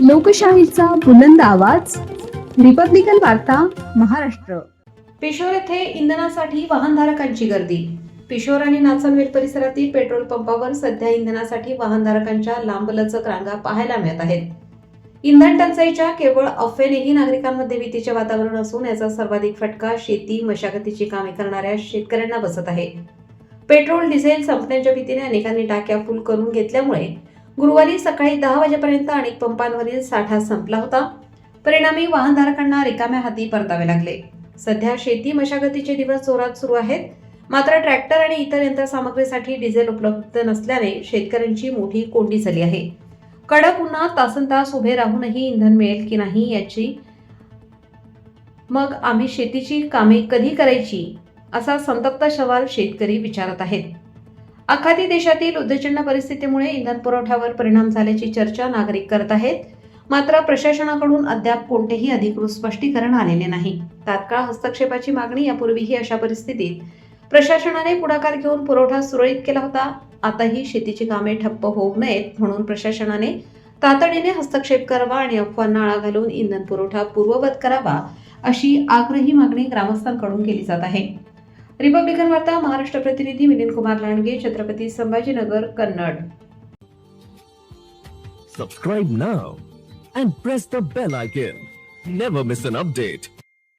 लोकशाहीचा बुलंद आवाज, रिपब्लिकन वार्ता, महाराष्ट्र. पिशोर येथे इंधनासाठी वाहनधारकांची गर्दी. पिशोर आणि नाचनवेल परिसरातील पेट्रोल पंपावर सध्या इंधनासाठी वाहनधारकांच्या लांबलचक रांगा पाहायला मिळत आहेत. इंधन टंचाईच्या केवळ अफवेनेही नागरिकांमध्ये भीतीचे वातावरण असून याचा सर्वाधिक फटका शेती मशागतीची कामे करणाऱ्या शेतकऱ्यांना बसत आहे. पेट्रोल डिझेल संपण्याच्या भीतीने अनेकांनी टाक्या फुल करून घेतल्यामुळे गुरुवारी सकाळी 10 वाजेपर्यंत अनेक पंपांवरील साठा संपला होता. परिणामी वाहनधारकांना रिकाम्या हाती परतावे लागले. सध्या शेती मशागतीचे दिवस जोरात सुरू आहेत. मात्र ट्रॅक्टर आणि इतर यंत्रसामग्रीसाठी डिझेल उपलब्ध नसल्याने शेतकऱ्यांची मोठी कोंडी झाली आहे. कडक उन्हात तासनतास उभे राहूनही इंधन मिळेल की नाही याची मग आम्ही शेतीची कामे कधी करायची असा संतप्त सवाल शेतकरी विचारत आहेत. आखाती देशातील उद्विग्न परिस्थितीमुळे इंधन पुरवठ्यावर परिणाम झाल्याची चर्चा नागरिक करत आहेत. मात्र प्रशासनाकडून अद्याप कोणतेही अधिकृत स्पष्टीकरण आलेले नाही. तात्काळ हस्तक्षेपाची मागणी यापूर्वीही अशा परिस्थितीत प्रशासनाने पुढाकार घेऊन पुरवठा सुरळीत केला होता. आताही शेतीची कामे ठप्प होऊ नयेत म्हणून प्रशासनाने तातडीने हस्तक्षेप करावा आणि अफवांना आळा घालून इंधन पुरवठा पूर्ववत करावा अशी आग्रही मागणी ग्रामस्थांकडून केली जात आहे. रिपब्लिकन वार्ता महाराष्ट्र प्रतिनिधी Milind Kumar Landge, Chhatrapati Sambhajinagar, Kannada. Subscribe now and press the bell icon. Never miss an update.